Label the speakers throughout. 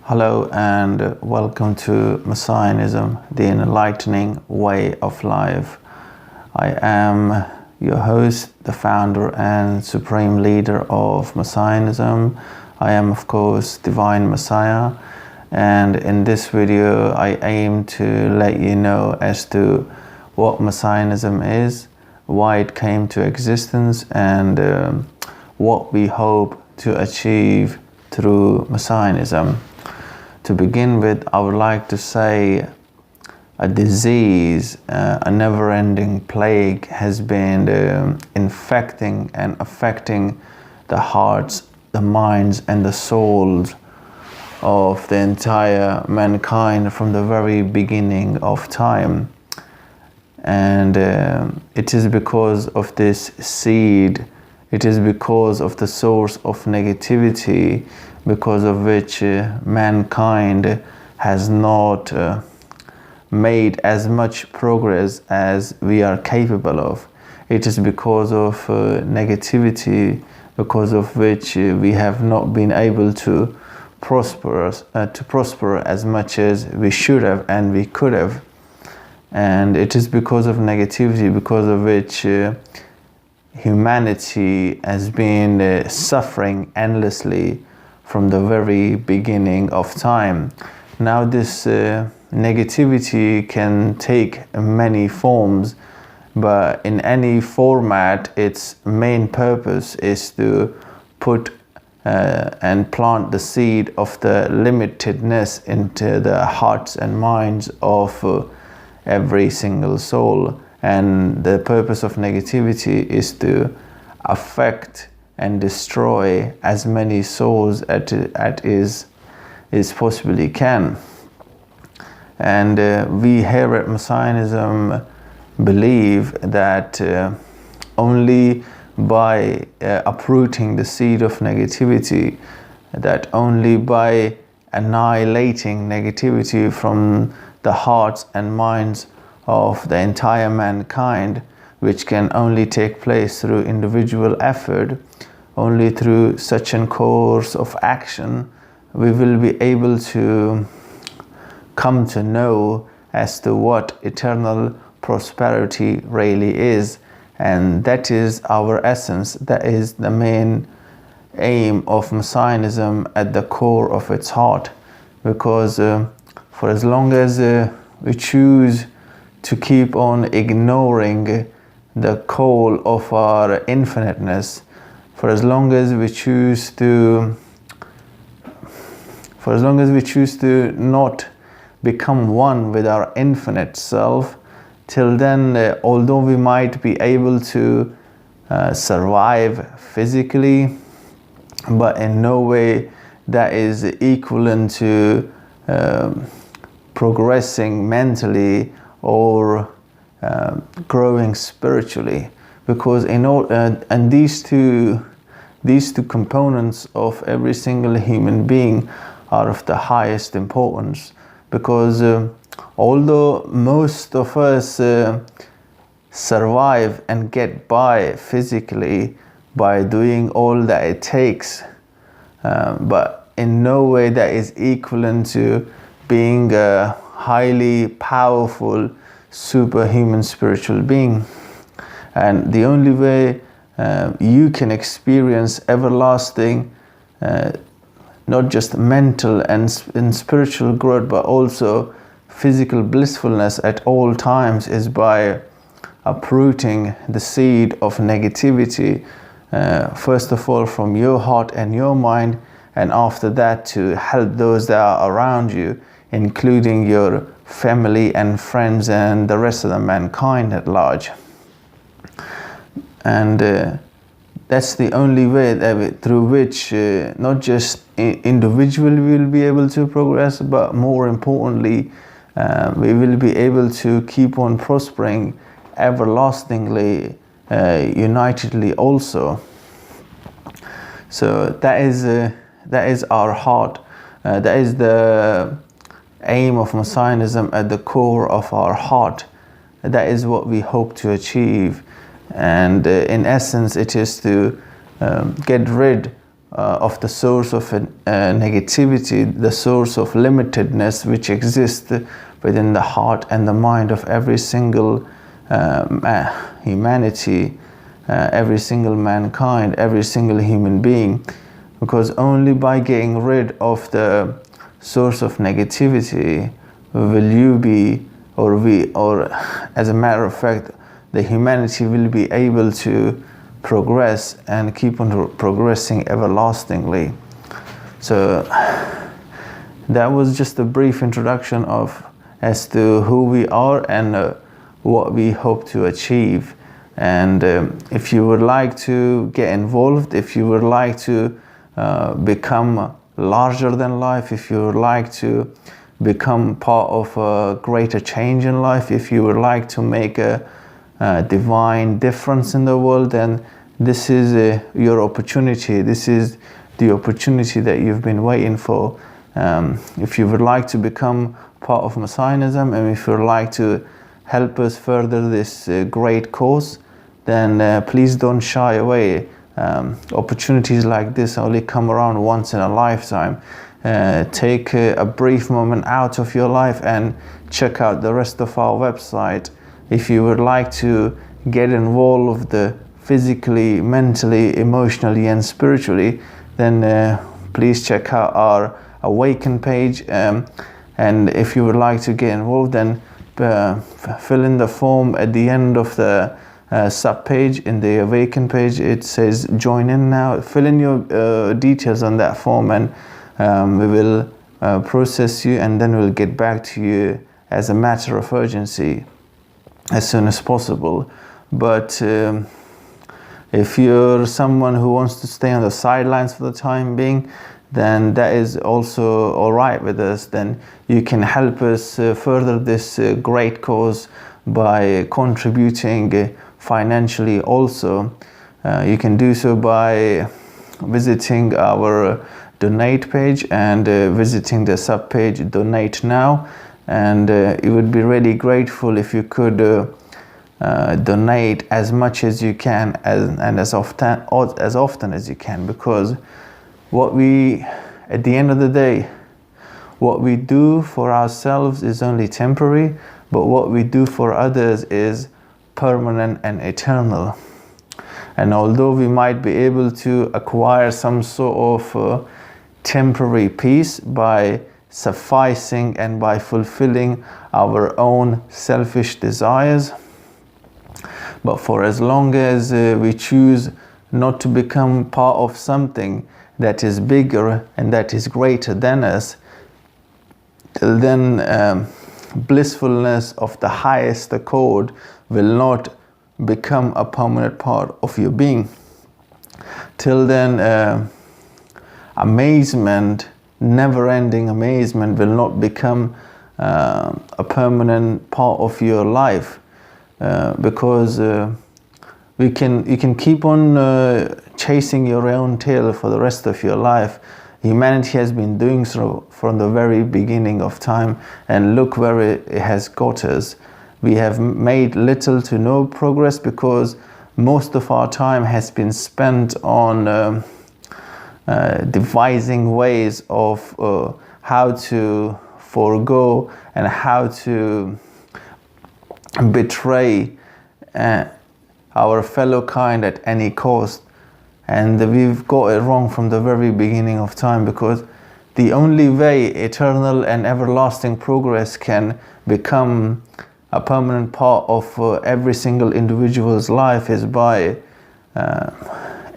Speaker 1: Hello and welcome to MESSIAHNISM, the enlightening way of life. I am your host, the founder and supreme leader of MESSIAHNISM. I am, of course, Divine Messiah, and in this video I aim to let you know as to what MESSIAHNISM is, why it came to existence, and what we hope to achieve through MESSIAHNISM. To begin with, I would like to say a disease, a never-ending plague has been infecting and affecting the hearts, the minds and the souls of the entire mankind from the very beginning of time. And it is because of this seed, it is because of the source of negativity, because of which mankind has not made as much progress as we are capable of. It is because of negativity, because of which we have not been able to prosper as much as we should have and we could have. And it is because of negativity, because of which humanity has been suffering endlessly from the very beginning of time. Now this negativity can take many forms, but in any format its main purpose is to put and plant the seed of the limitedness into the hearts and minds of every single soul. And the purpose of negativity is to affect and destroy as many souls as possibly can. And we here at MESSIAHNISM believe that only by uprooting the seed of negativity, that only by annihilating negativity from the hearts and minds of the entire mankind, which can only take place through individual effort, only through such a course of action, we will be able to come to know as to what eternal prosperity really is. And that is our essence, that is the main aim of MESSIAHNISM at the core of its heart. Because for as long as we choose to keep on ignoring the call of our infiniteness, for as long as we choose to not become one with our infinite self, till then, although we might be able to survive physically, but in no way that is equivalent to progressing mentally or growing spiritually. Because in all and these two components of every single human being are of the highest importance. Because although most of us survive and get by physically by doing all that it takes, but in no way that is equivalent to being a highly powerful superhuman spiritual being. And the only way you can experience everlasting not just mental and spiritual growth, but also physical blissfulness at all times is by uprooting the seed of negativity, first of all from your heart and your mind, and after that to help those that are around you, including your family and friends and the rest of the mankind at large. And that's the only way through which not just individually we will be able to progress, but more importantly, we will be able to keep on prospering everlastingly, unitedly also. So that is our heart. That is the aim of MESSIAHNISM at the core of our heart. That is what we hope to achieve. And in essence, it is to get rid of the source of negativity, the source of limitedness which exists within the heart and the mind of every single humanity, every single mankind, every single human being. Because only by getting rid of the source of negativity will you be, or as a matter of fact, the humanity will be able to progress and keep on progressing everlastingly. So that was just a brief introduction as to who we are and what we hope to achieve. And if you would like to get involved, if you would like to become larger than life, if you would like to become part of a greater change in life, if you would like to make a divine difference in the world, then this is your opportunity. This is the opportunity that you've been waiting for. If you would like to become part of Messianism, and if you would like to help us further this great cause, then please don't shy away. Opportunities like this only come around once in a lifetime. Take a brief moment out of your life and check out the rest of our website. If you would like to get involved physically, mentally, emotionally and spiritually, then please check out our Awaken page. And if you would like to get involved, then fill in the form at the end of the sub-page. In the Awaken page, it says join in now. Fill in your details on that form, and we will process you, and then we'll get back to you as a matter of urgency as soon as possible. But if you're someone who wants to stay on the sidelines for the time being, then that is also all right with us. Then you can help us further this great cause by contributing financially also. You can do so by visiting our donate page and visiting the sub-page Donate Now. And it would be really grateful if you could donate as much as you can and as often as you can, because at the end of the day, what we do for ourselves is only temporary, but what we do for others is permanent and eternal. And although we might be able to acquire some sort of temporary peace by sufficing and by fulfilling our own selfish desires, but for as long as we choose not to become part of something that is bigger and that is greater than us, till then blissfulness of the highest accord will not become a permanent part of your being. Till then amazement, never-ending amazement, will not become a permanent part of your life, because you can keep on chasing your own tail for the rest of your life. Humanity has been doing so from the very beginning of time, and look where it has got us. We have made little to no progress because most of our time has been spent on devising ways of how to forego and how to betray our fellow kind at any cost. And we've got it wrong from the very beginning of time, because the only way eternal and everlasting progress can become a permanent part of every single individual's life is by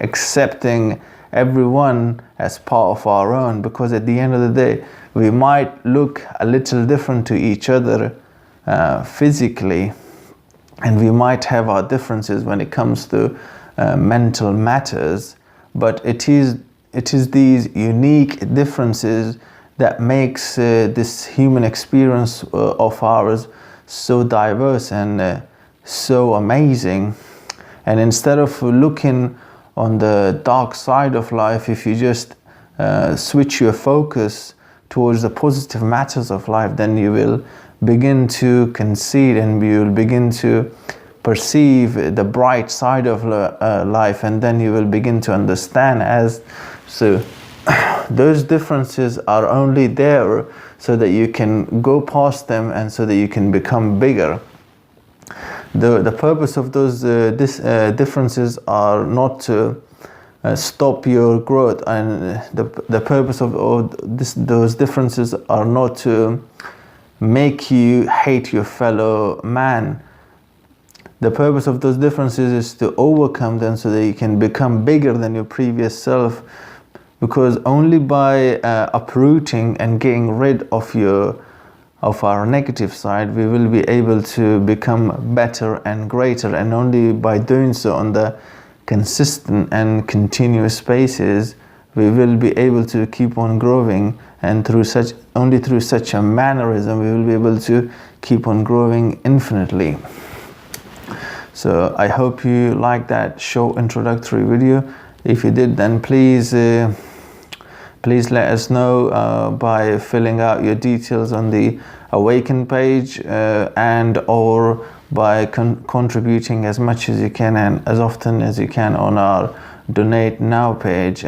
Speaker 1: accepting everyone as part of our own. Because at the end of the day, we might look a little different to each other physically, and we might have our differences when it comes to mental matters, but it is these unique differences that makes this human experience of ours so diverse and so amazing. And instead of looking on the dark side of life, if you just switch your focus towards the positive matters of life, then you will begin to concede and you will begin to perceive the bright side of life, and then you will begin to understand as So those differences are only there so that you can go past them and so that you can become bigger. The purpose of those differences are not to stop your growth, and the purpose of those differences are not to make you hate your fellow man. The purpose of those differences is to overcome them so that you can become bigger than your previous self, because only by uprooting and getting rid of our negative side, we will be able to become better and greater. And only by doing so on the consistent and continuous basis, we will be able to keep on growing. And only through such a mannerism, we will be able to keep on growing infinitely. So I hope you liked that short introductory video. If you did, then please let us know by filling out your details on the Awaken page and or by contributing as much as you can and as often as you can on our Donate Now page.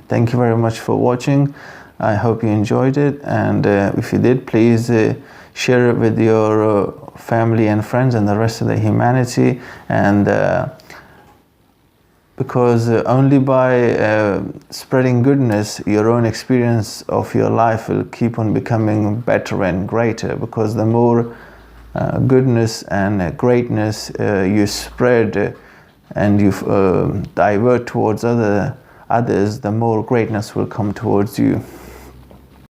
Speaker 1: Thank you very much for watching. I hope you enjoyed it, and if you did, please share it with your family and friends and the rest of the humanity. And because only by spreading goodness, your own experience of your life will keep on becoming better and greater, because the more goodness and greatness you spread and you divert towards others, the more greatness will come towards you.